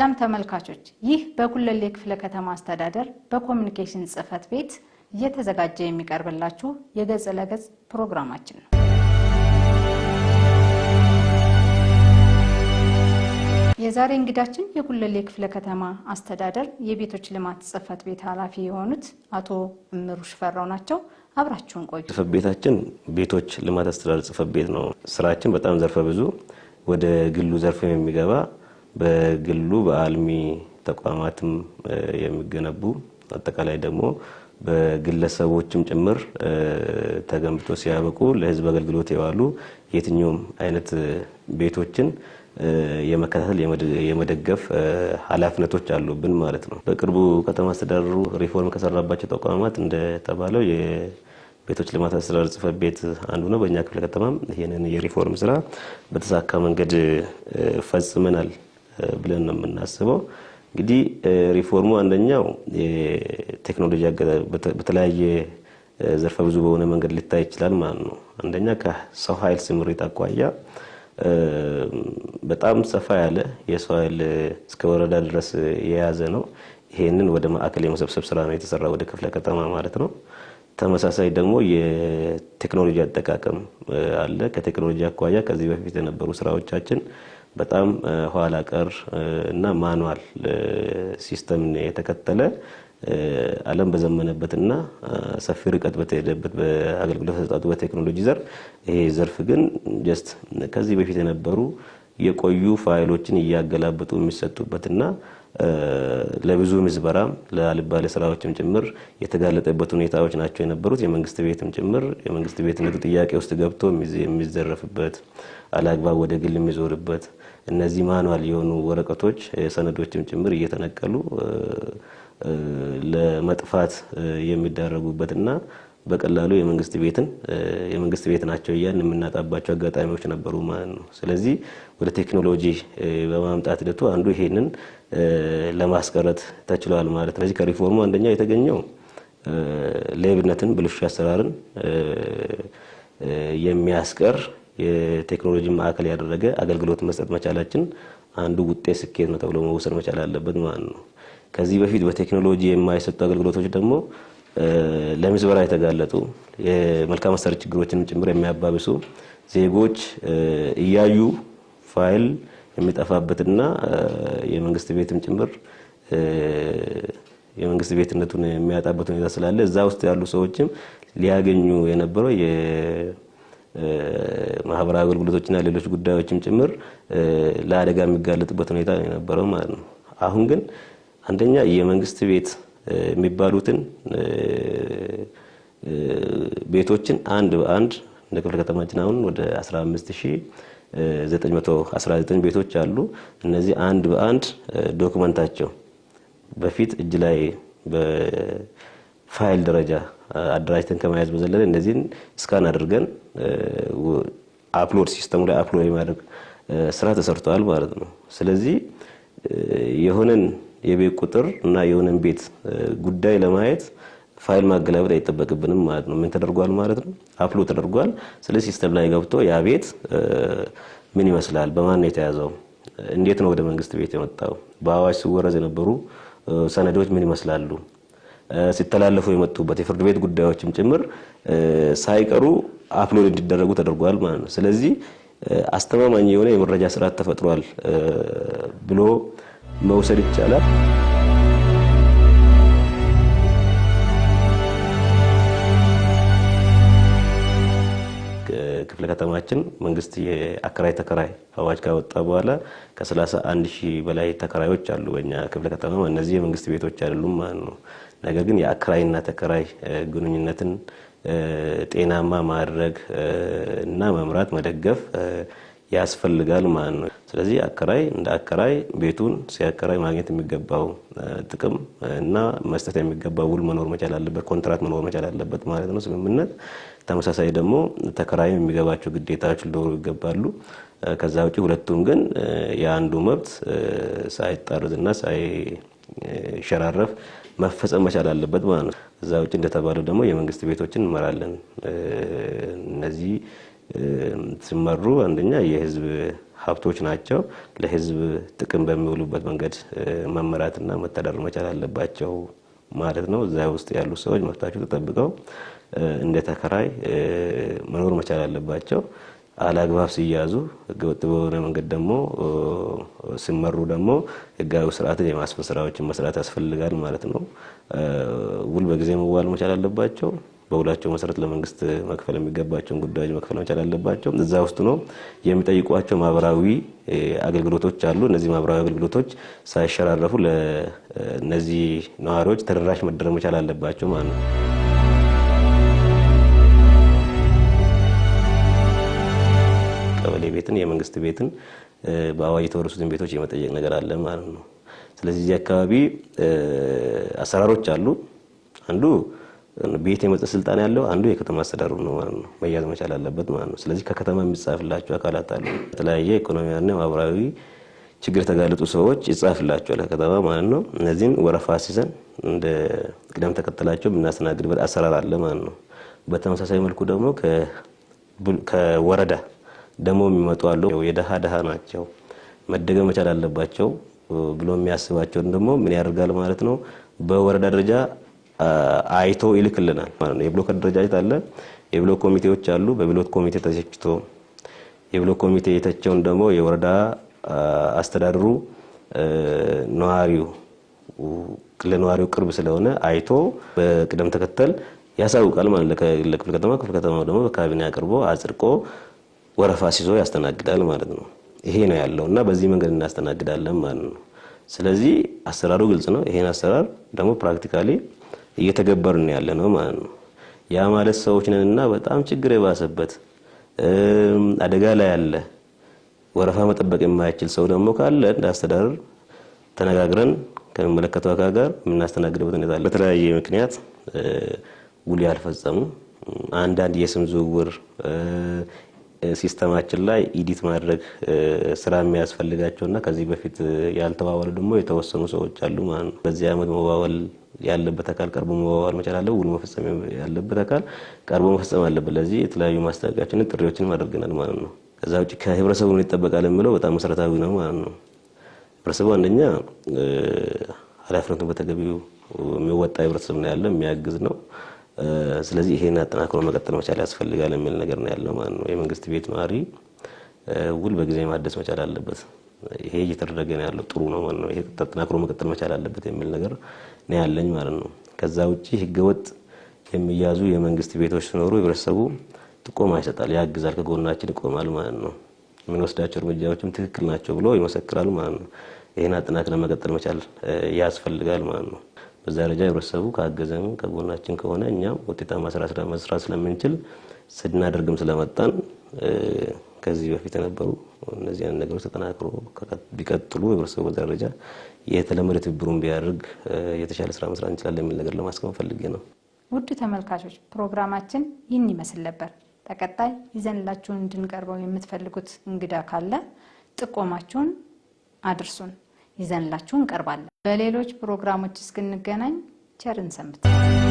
ሰላም ተመልካቾች ይህ በጉለሌ ክፍለ ከተማ አስተዳደር በኮሙኒኬሽን ጽህፈት ቤት እየተዘጋጀ የሚቀርብላችሁ የገጽ ለገጽ ፕሮግራማችን ነው። የዛሬ እንግዳችን የጉለሌ ክፍለ ከተማ አስተዳደር የቤቶች ልማት ጽህፈት ቤት ኃላፊ የሆኑት አቶ እምሩ ሽፈራው ናቸው። አብራችሁን ቆዩ። ጽህፈት ቤታችን ቤቶች ልማት አስተዳደር ጽህፈት ቤት ነው። ስራችን በጣም ዘርፈ ብዙ ወደ ግሉ ዘርፍ የሚገባ በግሉ በአልሚ ተቋማትም የሚገነቡ አጠቃላይ ደግሞ በግለሰቦችም ጭምር ተገንብቶ ሲያበቁ ለህዝብ አገልግሎት የዋሉ የትኛውም አይነት ቤቶችን የመከታተል የመደገፍ ኃላፊነቶች አሉብን ማለት ነው። በቅርቡ ከተማ አስተዳደሩ ሪፎርም ከሰራባቸው ተቋማት እንደተባለው የቤቶች ልማት አስተዳደር ጽህፈት ቤት አንዱ ነው። በእኛ ክፍለ ከተማም ይሄንን የሪፎርም ስራ በተሳካ መንገድ ፈጽመናል ብለን ነው የምናስበው። እንግዲህ ሪፎርሙ አንደኛው የቴክኖሎጂ በተለያየ ዘርፈ ብዙ በሆነ መንገድ ሊታይ ይችላል ማለት ነው። አንደኛ ከሰው ኃይል ስምሪት አኳያ በጣም ሰፋ ያለ የሰው ኃይል እስከ ወረዳ ድረስ የያዘ ነው። ይሄንን ወደ ማዕከል የመሰብሰብ ስራ ነው የተሰራው ወደ ክፍለ ከተማ ማለት ነው። ተመሳሳይ ደግሞ የቴክኖሎጂ አጠቃቀም አለ። ከቴክኖሎጂ አኳያ ከዚህ በፊት የነበሩ ስራዎቻችን በጣም ኋላ ቀር እና ማኑዋል ሲስተም የተከተለ ዓለም በዘመነበትና ሰፊ ርቀት በተሄደበት በአገልግሎት ተጣጡ በቴክኖሎጂ ዘርፍ ይሄ ዘርፍ ግን ጀስት ከዚህ በፊት የነበሩ የቆዩ ፋይሎችን እያገላበጡ የሚሰጡበትና ለብዙ ምዝበራ ለአልባሌ ስራዎችም ጭምር የተጋለጠበት ሁኔታዎች ናቸው የነበሩት። የመንግስት ቤትም ጭምር የመንግስት ቤትነቱ ጥያቄ ውስጥ ገብቶ የሚዘረፍበት አላግባብ ወደ ግል የሚዞርበት እነዚህ ማኑዋል የሆኑ ወረቀቶች ሰነዶችም ጭምር እየተነቀሉ ለመጥፋት የሚዳረጉበትና በቀላሉ የመንግስት ቤት ናቸው ያን የምናጣባቸው አጋጣሚዎች ነበሩ ማለት ነው። ስለዚህ ወደ ቴክኖሎጂ በማምጣት ሂደቱ አንዱ ይሄንን ለማስቀረት ተችሏል ማለት ነው። ስለዚህ ከሪፎርሙ አንደኛው የተገኘው ሌብነትን ብልሹ አሰራርን የሚያስቀር የቴክኖሎጂ ማዕከል ያደረገ አገልግሎት መስጠት መቻላችን አንዱ ውጤት ስኬት ነው ተብሎ መወሰድ መቻል አለበት ማለት ነው። ከዚህ በፊት በቴክኖሎጂ የማይሰጡ አገልግሎቶች ደግሞ ለምዝበራ የተጋለጡ የመልካም አስተዳደር ችግሮችን ጭምር የሚያባብሱ ዜጎች እያዩ ፋይል የሚጠፋበትና የመንግስት ቤትም ጭምር የመንግስት ቤትነቱን የሚያጣበት ሁኔታ ስላለ እዛ ውስጥ ያሉ ሰዎችም ሊያገኙ የነበረው የማህበራዊ አገልግሎቶችና ሌሎች ጉዳዮችም ጭምር ለአደጋ የሚጋለጥበት ሁኔታ የነበረው ማለት ነው። አሁን ግን አንደኛ የመንግስት ቤት የሚባሉትን ቤቶችን አንድ በአንድ እንደ ክፍለ ከተማችን አሁን ወደ 15919 ቤቶች አሉ። እነዚህ አንድ በአንድ ዶክመንታቸው በፊት እጅ ላይ በፋይል ደረጃ አደራጅተን ከመያዝ በዘለለ እነዚህን ስካን አድርገን አፕሎድ ሲስተሙ ላይ አፕሎድ የማድረግ ስራ ተሰርቷል ማለት ነው። ስለዚህ የሆነን የቤት ቁጥር እና የሆነን ቤት ጉዳይ ለማየት ፋይል ማገላበጥ አይጠበቅብንም ማለት ነው። ምን ተደርጓል ማለት ነው? አፕሎድ ተደርጓል። ስለዚህ ሲስተም ላይ ገብቶ ያ ቤት ምን ይመስላል፣ በማን ነው የተያዘው፣ እንዴት ነው ወደ መንግስት ቤት የመጣው፣ በአዋጅ ሲወረዝ የነበሩ ሰነዶች ምን ይመስላሉ፣ ሲተላለፉ የመጡበት የፍርድ ቤት ጉዳዮችም ጭምር ሳይቀሩ አፕሎድ እንዲደረጉ ተደርጓል ማለት ነው። ስለዚህ አስተማማኝ የሆነ የመረጃ ስርዓት ተፈጥሯል ብሎ መውሰድ ይቻላል። ክፍለ ከተማችን መንግስት የአከራይ ተከራይ አዋጅ ካወጣ በኋላ ከ31000 በላይ ተከራዮች አሉ በእኛ ክፍለ ከተማ። እነዚህ የመንግስት ቤቶች አይደሉም ማለት ነው። ነገር ግን የአከራይና ተከራይ ግንኙነትን ጤናማ ማድረግ እና መምራት መደገፍ ያስፈልጋል ማለት ነው። ስለዚህ አከራይ እንደ አከራይ ቤቱን ሲያከራይ ማግኘት የሚገባው ጥቅም እና መስጠት የሚገባው ውል መኖር መቻል አለበት፣ ኮንትራክት መኖር መቻል አለበት ማለት ነው፣ ስምምነት። ተመሳሳይ ደግሞ ተከራይ የሚገባቸው ግዴታዎች ሊኖሩ ይገባሉ። ከዛ ውጪ ሁለቱም ግን የአንዱ መብት ሳይጣረስና ሳይሸራረፍ መፈጸም መቻል አለበት ማለት ነው። ከዛ ውጪ እንደተባለው ደግሞ የመንግስት ቤቶችን እንመራለን። እነዚህ ሲመሩ አንደኛ የህዝብ ሀብቶች ናቸው። ለህዝብ ጥቅም በሚውሉበት መንገድ መመራትና መተዳደር መቻል አለባቸው ማለት ነው። እዛ ውስጥ ያሉ ሰዎች መብታቸው ተጠብቀው እንደ ተከራይ መኖር መቻል አለባቸው። አላግባብ ሲያዙ ህገወጥ በሆነ መንገድ ደግሞ ሲመሩ ደግሞ ህጋዊ ስርዓትን የማስፈን ስራዎችን መስራት ያስፈልጋል ማለት ነው። ውል በጊዜ መዋል መቻል አለባቸው። በውላቸው መሰረት ለመንግስት መክፈል የሚገባቸውን ጉዳዮች መክፈል መቻል አለባቸው። እዛ ውስጥ ነው የሚጠይቋቸው ማህበራዊ አገልግሎቶች አሉ። እነዚህ ማህበራዊ አገልግሎቶች ሳይሸራረፉ ለነዚህ ነዋሪዎች ተደራሽ መደረግ መቻል አለባቸው ማለት ነው። ቀበሌ ቤትን የመንግስት ቤትን በአዋጅ የተወረሱትን ቤቶች የመጠየቅ ነገር አለ ማለት ነው። ስለዚህ እዚህ አካባቢ አሰራሮች አሉ። አንዱ ቤት የመስጠት ስልጣን ያለው አንዱ የከተማ አስተዳደሩ ነው ማለት ነው። መያዝ መቻል አለበት ማለት ነው። ስለዚህ ከከተማ የሚጻፍላቸው አካላት አሉ። የተለያየ ኢኮኖሚያዊና ማህበራዊ ችግር የተጋለጡ ሰዎች ይጻፍላቸዋል ከከተማ ማለት ነው። እነዚህን ወረፋ ሲዘን እንደ ቅደም ተከተላቸው የምናስተናግድበት አሰራር አለ ማለት ነው። በተመሳሳይ መልኩ ደግሞ ከወረዳ ደግሞ የሚመጡ አሉ። የደሃ ናቸው መደገም መቻል አለባቸው ብሎ የሚያስባቸውን ደግሞ ምን ያደርጋል ማለት ነው። በወረዳ ደረጃ አይቶ ይልክልናል ማለት ነው። የብሎክ አደረጃጀት አለ። የብሎክ ኮሚቴዎች አሉ። በብሎክ ኮሚቴ ተቸክቶ የብሎክ ኮሚቴ የተቸውን ደግሞ የወረዳ አስተዳደሩ ለነዋሪው ቅርብ ስለሆነ አይቶ በቅደም ተከተል ያሳውቃል ማለት ለክፍለ ከተማው ደግሞ በካቢኔ አቅርቦ አጽድቆ ወረፋ ሲዞ ያስተናግዳል ማለት ነው። ይሄ ነው ያለውና በዚህ መንገድ እናስተናግዳለን ማለት ነው። ስለዚህ አሰራሩ ግልጽ ነው። ይሄን አሰራር ደግሞ ፕራክቲካሊ እየተገበርን ያለ ነው ማለት ነው። ያ ማለት ሰዎች ነንና በጣም ችግር የባሰበት አደጋ ላይ ያለ ወረፋ መጠበቅ የማይችል ሰው ደግሞ ካለ እንደ አስተዳደር ተነጋግረን ከመለከተው አካል ጋር የምናስተናግድበት ሁኔታ አለ። በተለያየ ምክንያት ውል ያልፈጸሙ አንዳንድ የስም ዝውውር ሲስተማችን ላይ ኢዲት ማድረግ ስራ የሚያስፈልጋቸውና ከዚህ በፊት ያልተዋዋሉ ደግሞ የተወሰኑ ሰዎች አሉ ማለት ነው። በዚህ አመት መዋዋል ያለበት አካል ቀርቦ መዋዋል መቻል አለ። ውል መፈጸም ያለበት አካል ቀርቦ መፈጸም አለበት። ለዚህ የተለያዩ ማስታወቂያዎችን ጥሪዎችን አድርገናል ማለት ነው። ከዛ ውጪ ከህብረተሰቡ ምን ይጠበቃል የሚለው በጣም መሰረታዊ ነው ማለት ነው። ህብረተሰቡ አንደኛ ኃላፊነቱን በተገቢው የሚወጣ ህብረተሰብ ነው ያለው፣ የሚያግዝ ነው። ስለዚህ ይሄን አጠናክሮ መቀጠል መቻል ያስፈልጋል የሚል ነገር ነው ያለው ማለት ነው። የመንግስት ቤት ነዋሪ ውል በጊዜ ማደስ መቻል አለበት። ይሄ እየተደረገ ነው ያለው፣ ጥሩ ነው ማለት ነው። ይሄ አጠናክሮ መቀጠል መቻል አለበት የሚል ነገር ነው ያለኝ ማለት ነው። ከዛ ውጪ ህገወጥ የሚያዙ የመንግስት ቤቶች ሲኖሩ ህብረተሰቡ ጥቆማ ይሰጣል፣ ያግዛል፣ ከጎናችን ይቆማል ማለት ነው። የምንወስዳቸው እርምጃዎችም ትክክል ናቸው ብሎ ይመሰክራል ማለት ነው። ይሄን አጠናክረን መቀጠል መቻል ያስፈልጋል ማለት ነው። በዛ ደረጃ ህብረተሰቡ ካገዘን ከጎናችን ከሆነ እኛም ውጤታማ ስራ መስራት ስለምንችል ስናደርግም ስለመጣን ከዚህ በፊት የነበሩ እነዚህ አይነት ነገሮች ተጠናክሮ ቢቀጥሉ ህብረተሰቡ በዛ ደረጃ የተለመደ ትብብሩን ቢያደርግ የተሻለ ስራ መስራት እንችላለን የሚል ነገር ለማስቀመጥ ፈልጌ ነው። ውድ ተመልካቾች ፕሮግራማችን ይህን ይመስል ነበር። በቀጣይ ይዘንላችሁ እንድንቀርበው የምትፈልጉት እንግዳ ካለ ጥቆማችሁን አድርሱን፣ ይዘንላችሁ እንቀርባለን። በሌሎች ፕሮግራሞች እስክንገናኝ ቸርን ሰንብቱ።